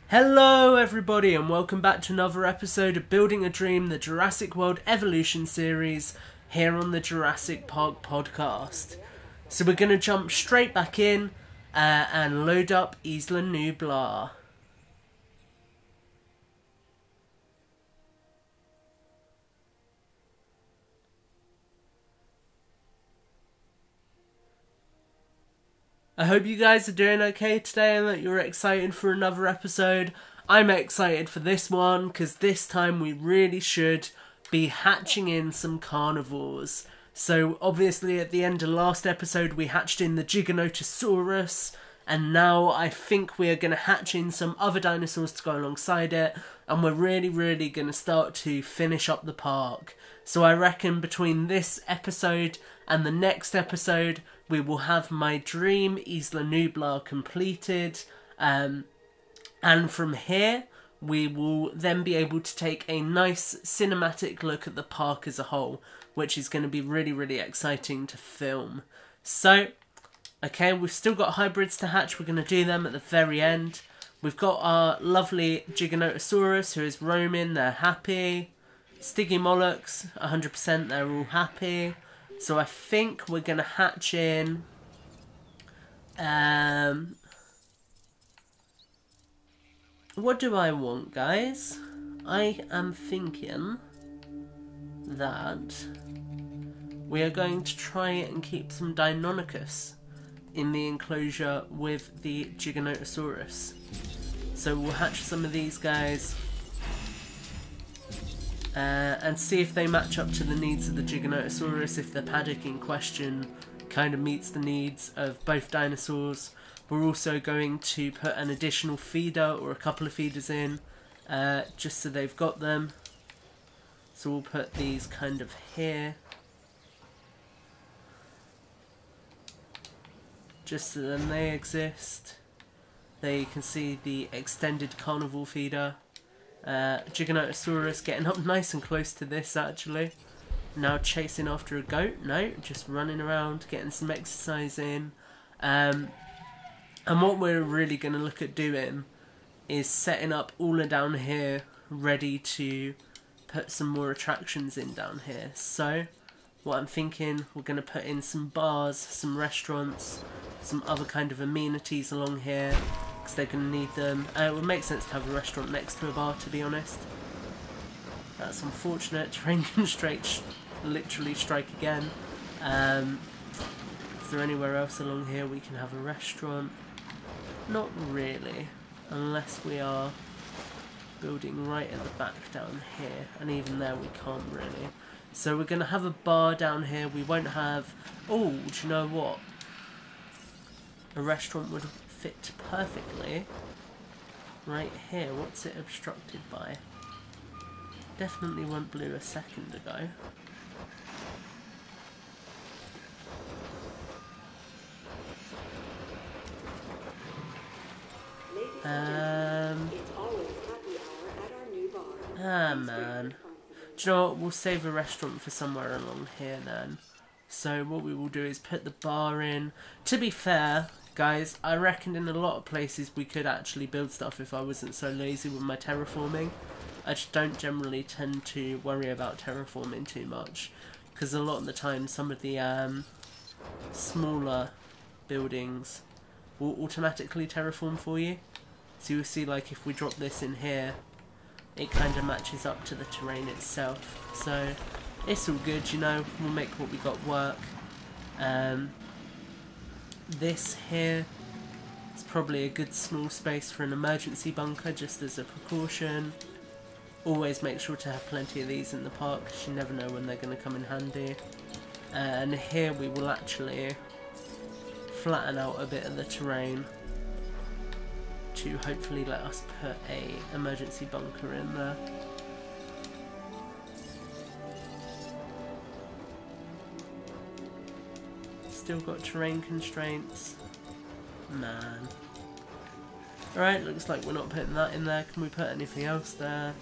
Hello everybody and welcome back to another episode of Building a Dream, the Jurassic World Evolution series here on the Jurassic Park Podcast. So we're going to jump straight back in and load up Isla Nublar. I hope you guys are doing okay today and that you're excited for another episode. I'm excited for this one because this time we really should be hatching in some carnivores. So obviously at the end of last episode we hatched in the Giganotosaurus, and now I think we are going to hatch in some other dinosaurs to go alongside it, and we're really going to start to finish up the park. So I reckon between this episode and the next episode we will have my dream Isla Nublar completed, and from here we will then be able to take a nice cinematic look at the park as a whole, which is going to be really exciting to film. So, okay, we've still got hybrids to hatch. We're going to do them at the very end. We've got our lovely Giganotosaurus who is roaming, they're happy. Stygimolochs, 100%, they're all happy. So I think we're going to hatch in what do I want, guys? I am thinking that we are going to try and keep some Deinonychus in the enclosure with the Giganotosaurus. So we'll hatch some of these guys and see if they match up to the needs of the Giganotosaurus, if the paddock in question kind of meets the needs of both dinosaurs. We're also going to put an additional feeder or a couple of feeders in, just so they've got them. So we'll put these kind of here, just so then they exist. There you can see the extended carnivore feeder. Giganotosaurus getting up nice and close to this actually. Now chasing after a goat. No, just running around, getting some exercise in. And what we're really going to look at doing is setting up all down here ready to put some more attractions in down here. So what I'm thinking, we're going to put in some bars, some restaurants, some other kind of amenities along here, because they're going to need them. It would make sense to have a restaurant next to a bar, to be honest. That's unfortunate. Terrain constraints literally strike again. Is there anywhere else along here we can have a restaurant? Not really, unless we are building right at the back down here, and even there we can't really. So we're going to have a bar down here. We won't have... Oh, do you know what? A restaurant would fit perfectly right here. What's it obstructed by? Definitely went blue a second ago. Man. Do you know what? We'll save a restaurant for somewhere along here then. So what we will do is put the bar in. To be fair, guys, I reckon in a lot of places we could actually build stuff if I wasn't so lazy with my terraforming. I just don't generally tend to worry about terraforming too much, because a lot of the time some of the smaller buildings will automatically terraform for you. So you'll see, like, if we drop this in here, it kind of matches up to the terrain itself. So it's all good, you know, we'll make what we got work. This here is probably a good small space for an emergency bunker, just as a precaution. Always make sure to have plenty of these in the park, because you never know when they're going to come in handy. And here we will actually flatten out a bit of the terrain to hopefully let us put a emergency bunker in there. Still got terrain constraints. Man. Alright, looks like we're not putting that in there. Can we put anything else there?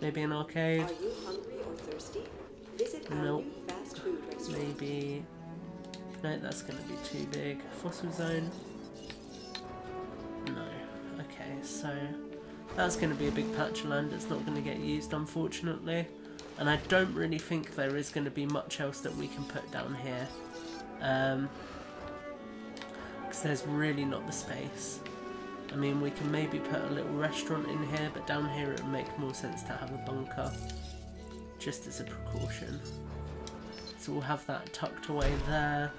Maybe an arcade? Are you hungry or thirsty? Visit our Nope. new fast food restaurant. Maybe... No, that's going to be too big. Fossil zone? No. Okay, so that's going to be a big patch of land that's not going to get used, unfortunately. And I don't really think there is going to be much else that we can put down here. Because there's really not the space. I mean, we can maybe put a little restaurant in here, but down here it would make more sense to have a bunker. Just as a precaution. So we'll have that tucked away there.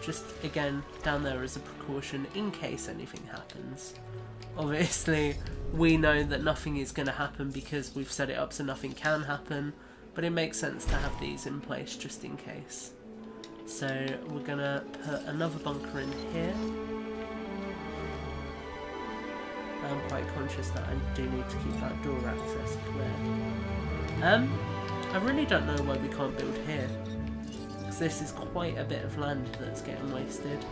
Just, again, down there as a precaution in case anything happens. Obviously, we know that nothing is going to happen because we've set it up so nothing can happen, but it makes sense to have these in place just in case. So we're going to put another bunker in here. I'm quite conscious that I do need to keep that door access clear. I really don't know why we can't build here. Because this is quite a bit of land that's getting wasted.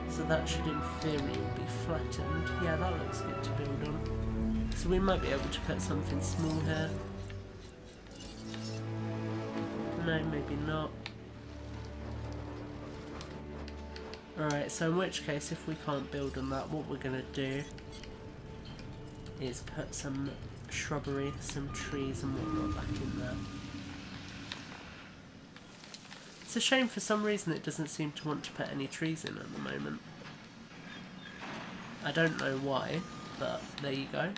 So that should in theory be flattened. Yeah, that looks good to build on. So we might be able to put something small here. No, maybe not. Alright, so in which case, if we can't build on that, what we're going to do is put some shrubbery, some trees and whatnot back in there. It's a shame for some reason it doesn't seem to want to put any trees in at the moment. I don't know why, but there you go.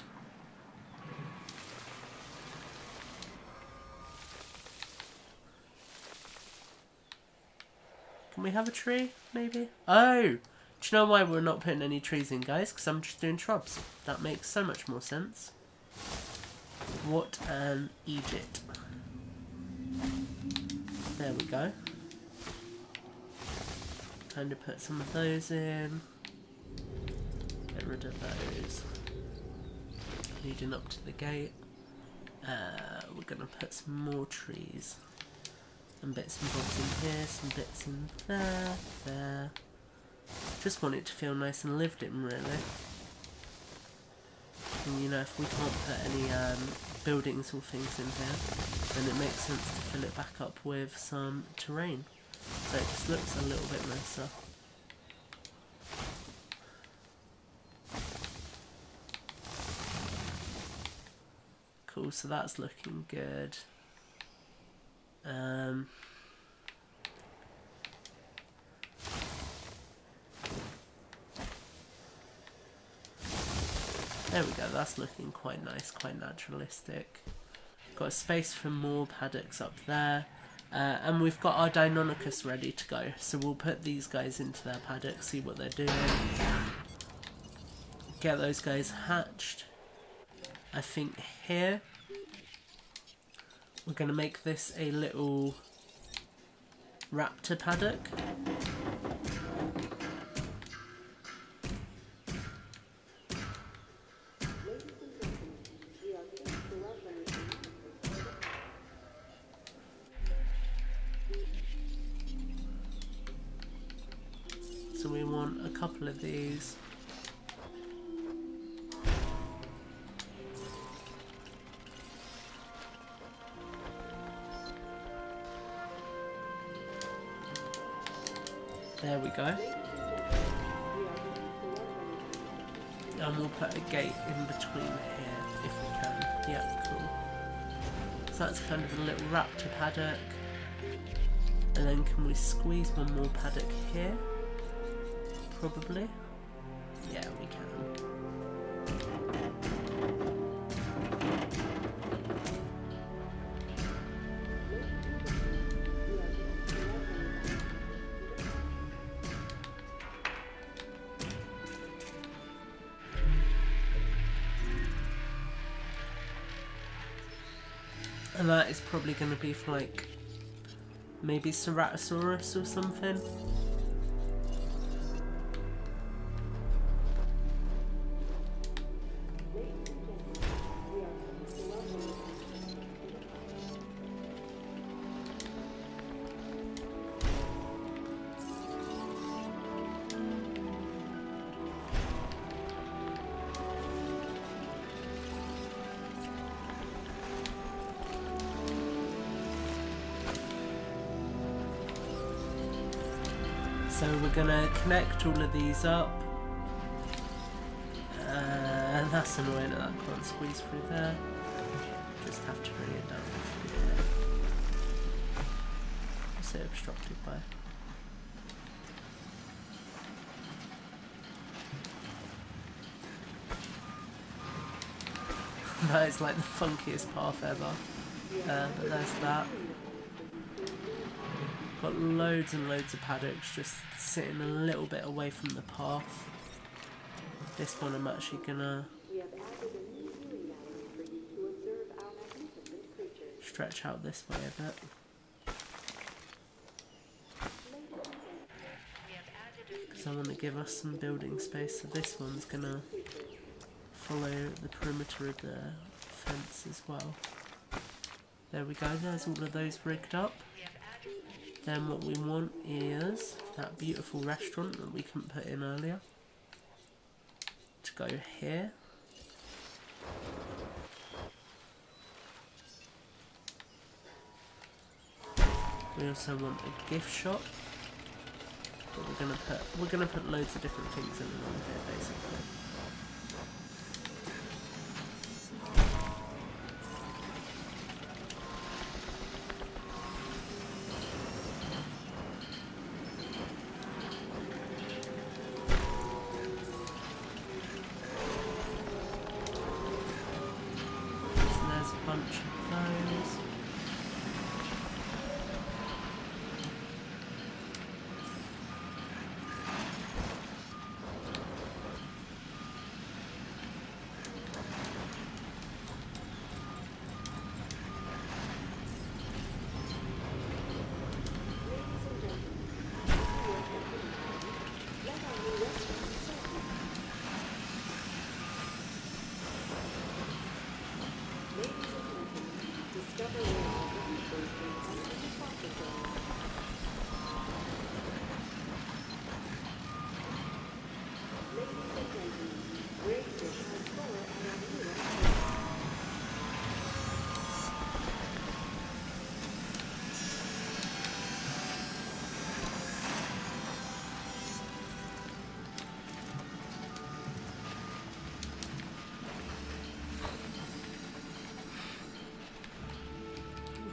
Can we have a tree, maybe? Oh! Do you know why we're not putting any trees in, guys? Because I'm just doing shrubs. That makes so much more sense. What an Egypt. There we go. Kind of put some of those in. Get rid of those. Leading up to the gate. We're going to put some more trees. And bits and bobs in here, some bits in there. Just want it to feel nice and lived in, really. And you know, if we can't put any buildings or things in here, then it makes sense to fill it back up with some terrain. So it just looks a little bit nicer. Cool, so that's looking good. There we go, that's looking quite nice, quite naturalistic. Got a space for more paddocks up there. And we've got our Deinonychus ready to go. So we'll put these guys into their paddock, see what they're doing. Get those guys hatched. I think here we're going to make this a little raptor paddock. So we want a couple of these. There we go. And we'll put a gate in between here if we can. Yeah, cool. So that's kind of a little raptor paddock. And then can we squeeze one more paddock here? Probably. Yeah, we can. And that is probably going to be for like maybe Ceratosaurus or something. So we're gonna connect all of these up. That's annoying that I can't squeeze through there. Just have to bring it down through here. What's it obstructed by? That is like the funkiest path ever. But there's that. Got loads and loads of paddocks just sitting a little bit away from the path. This one I'm actually gonna stretch out this way a bit. Because I want to give us some building space, so this one's gonna follow the perimeter of the fence as well. There we go, there's all of those rigged up. Then what we want is that beautiful restaurant that we couldn't put in earlier to go here. We also want a gift shop. But we're gonna put loads of different things in and on here basically.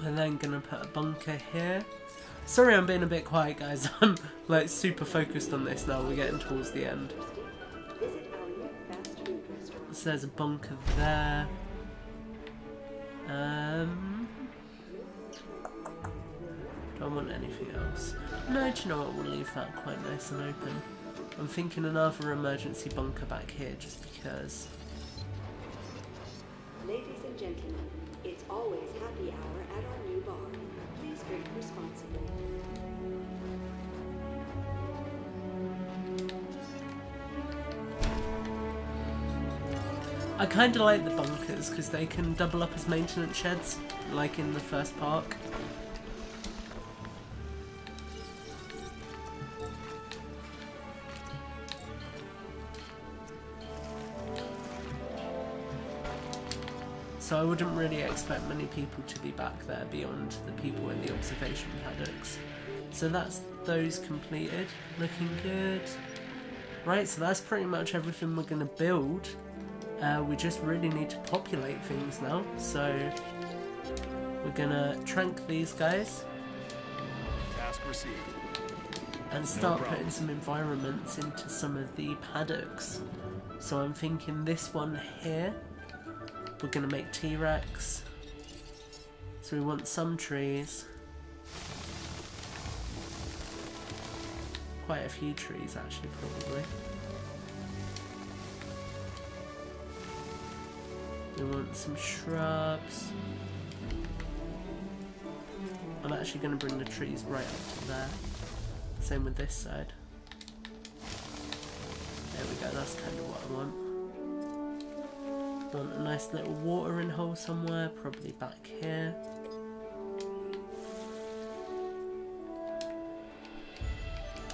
We're then gonna put a bunker here. Sorry I'm being a bit quiet guys, I'm like super focused on this now, we're getting towards the end. So there's a bunker there. Do I want anything else? No, do you know what, we'll leave that quite nice and open. I'm thinking another emergency bunker back here just because. Ladies and gentlemen, it's always happy hour at our new bar. Please drink responsibly. I kind of like the bunkers because they can double up as maintenance sheds, like in the first park. So I wouldn't really expect many people to be back there beyond the people in the observation paddocks. So that's those completed, looking good. Right, so that's pretty much everything we're going to build. We just really need to populate things now, so we're going to trank these guys. Task received. And start putting some environments into some of the paddocks. So I'm thinking this one here. We're going to make T-Rex. So we want some trees. Quite a few trees actually, probably. We want some shrubs. I'm actually going to bring the trees right up to there. Same with this side. There we go, that's kind of what I want. Want a nice little watering hole somewhere, probably back here.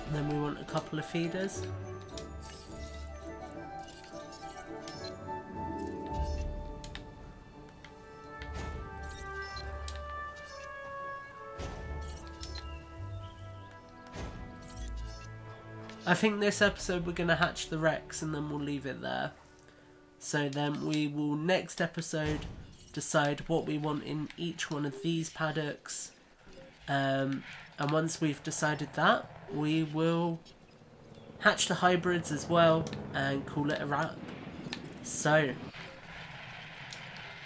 And then we want a couple of feeders. I think this episode we're going to hatch the Rex and then we'll leave it there. So then we will next episode decide what we want in each one of these paddocks. And once we've decided that, we will hatch the hybrids as well and call it a wrap. So,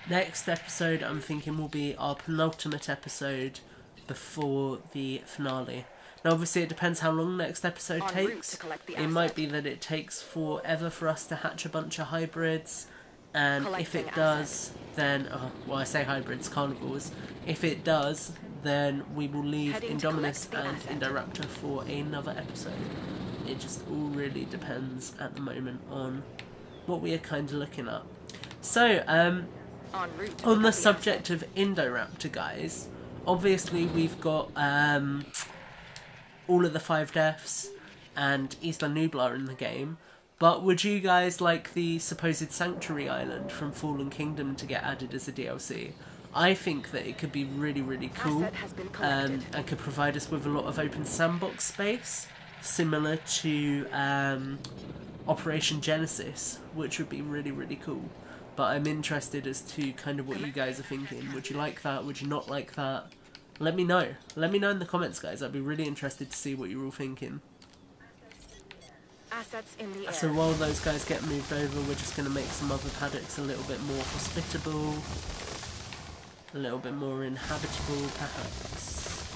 next episode I'm thinking will be our penultimate episode before the finale. Now obviously it depends how long next episode takes. It might be that it takes forever for us to hatch a bunch of hybrids, and if it does, then, well, I say hybrids, carnivores. If it does, then we will leave Indominus and Indoraptor for another episode. It just all really depends at the moment on what we are kind of looking at. So, on the subject of Indoraptor, guys, obviously we've got all of the 5 deaths and Isla Nublar in the game, but would you guys like the supposed Sanctuary Island from Fallen Kingdom to get added as a DLC? I think that it could be really, really cool, and could provide us with a lot of open sandbox space, similar to Operation Genesis, which would be really, really cool. But I'm interested as to kind of what you guys are thinking. Would you like that? Would you not like that? Let me know. Let me know in the comments, guys. I'd be really interested to see what you're all thinking. Assets in the air. So while those guys get moved over, we're just going to make some other paddocks a little bit more hospitable. A little bit more inhabitable, perhaps.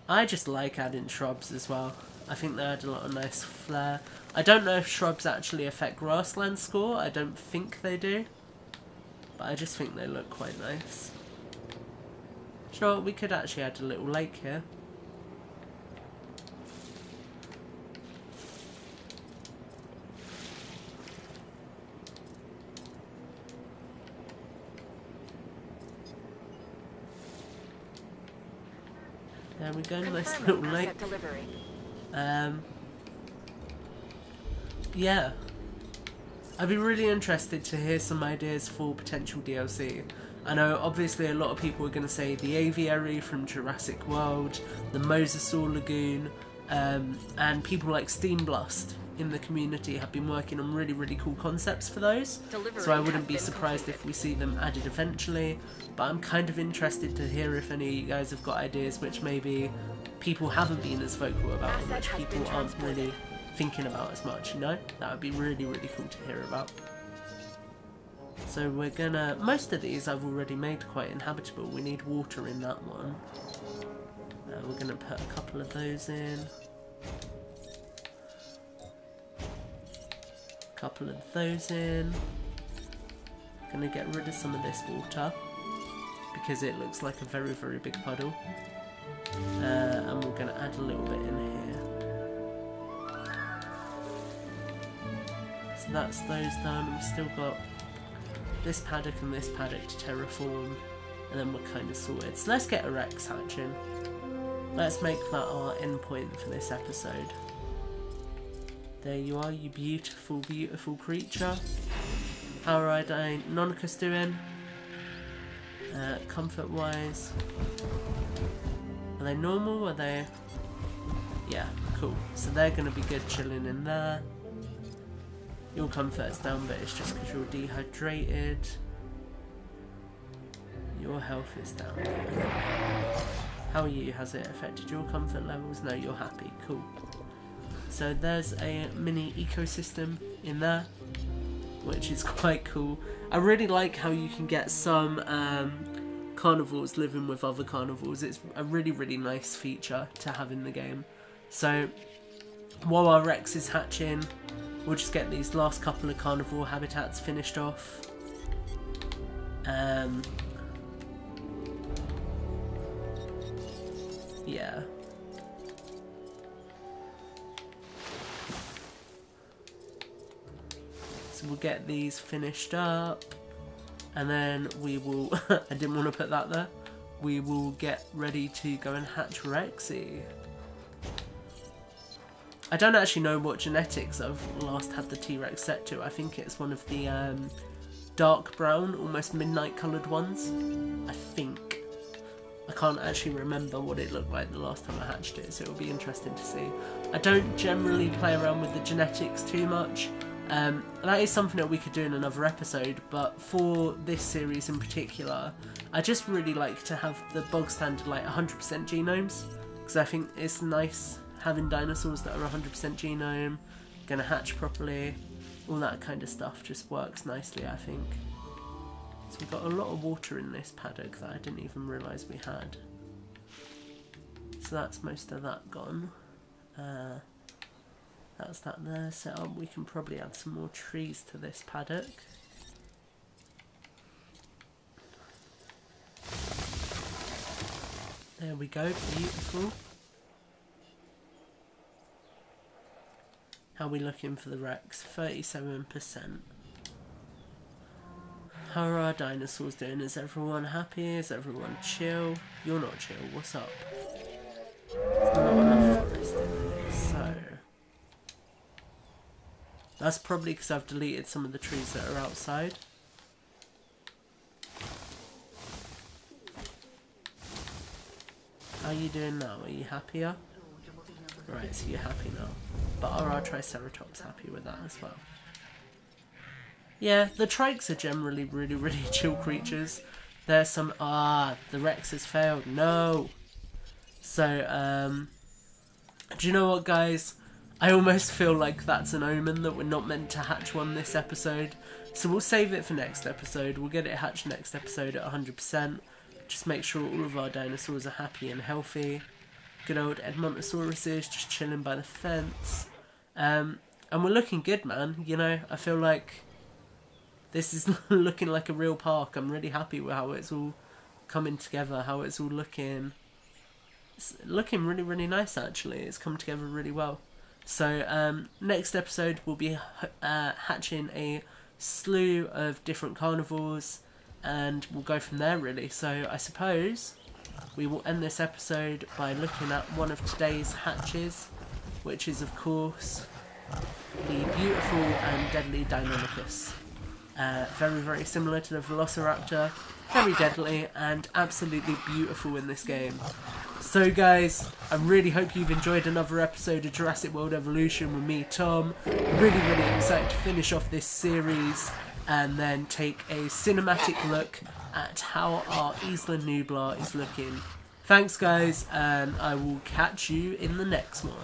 I just like adding shrubs as well. I think they add a lot of nice flair. I don't know if shrubs actually affect grassland score. I don't think they do. But I just think they look quite nice. Sure, we could actually add a little lake here. There we go, nice little lake. Yeah. I'd be really interested to hear some ideas for potential DLC. I know obviously a lot of people are going to say the aviary from Jurassic World, the Mosasaur Lagoon, and people like Steamblast in the community have been working on really, really cool concepts for those. So I wouldn't be surprised if we see them added eventually, but I'm kind of interested to hear if any of you guys have got ideas which maybe people haven't been as vocal about, and which people aren't really thinking about as much, you know? That would be really, really cool to hear about. So we're gonna, most of these I've already made quite inhabitable. We need water in that one. We're gonna put a couple of those in. Couple of those in. Gonna get rid of some of this water because it looks like a very, very big puddle. And we're gonna add a little bit in here. So that's those done. We've still got this paddock and this paddock to terraform, and then we're kind of sorted. So let's get a Rex hatching. Let's make that our endpoint for this episode. There you are, you beautiful, beautiful creature. How are Nonicus doing? Comfort-wise. Are they normal? Are they... Yeah, cool. So they're going to be good chilling in there. Your comfort's down, but it's just because you're dehydrated. Your health is down. How are you? Has it affected your comfort levels? No, you're happy. Cool. So there's a mini ecosystem in there, which is quite cool. I really like how you can get some carnivores living with other carnivores. It's a really, really nice feature to have in the game. So while our Rex is hatching, we'll just get these last couple of carnivore habitats finished off. Yeah. So we'll get these finished up, and then we will, I didn't want to put that there, we will get ready to go and hatch Rexy. I don't actually know what genetics I've last had the T-Rex set to. I think it's one of the dark brown, almost midnight coloured ones. I think. I can't actually remember what it looked like the last time I hatched it, so it'll be interesting to see. I don't generally play around with the genetics too much. That is something that we could do in another episode, but for this series in particular, I just really like to have the bog standard like 100% genomes, because I think it's nice having dinosaurs that are 100% genome, gonna hatch properly, all that kind of stuff just works nicely, I think. So we've got a lot of water in this paddock that I didn't even realise we had. So that's most of that gone. That's that there set up. We can probably add some more trees to this paddock. There we go, beautiful. How are we looking for the Rex? 37%. How are our dinosaurs doing? Is everyone happy? Is everyone chill? You're not chill, what's up? There's not enough forest in there, so... That's probably because I've deleted some of the trees that are outside. How are you doing now? Are you happier? Right, so you're happy now. But are our Triceratops happy with that as well? Yeah, the Trikes are generally really, really chill creatures. There's some... the Rex has failed. No! So, do you know what, guys? I almost feel like that's an omen that we're not meant to hatch one this episode. So we'll save it for next episode. We'll get it hatched next episode at 100%. Just make sure all of our dinosaurs are happy and healthy. Good old Edmontosaurus is just chilling by the fence. And we're looking good, man. You know, I feel like this is looking like a real park. I'm really happy with how it's all coming together, how it's all looking. It's looking really, really nice, actually. It's come together really well. So, next episode we'll be hatching a slew of different carnivores, and we'll go from there, really. So, I suppose we will end this episode by looking at one of today's hatches, which is, of course, the beautiful and deadly Deinonychus. Very, very similar to the Velociraptor, very deadly, and absolutely beautiful in this game. So guys, I really hope you've enjoyed another episode of Jurassic World Evolution with me, Tom. Really, really excited to finish off this series and then take a cinematic look at how our Isla Nublar is looking. Thanks guys, and I will catch you in the next one.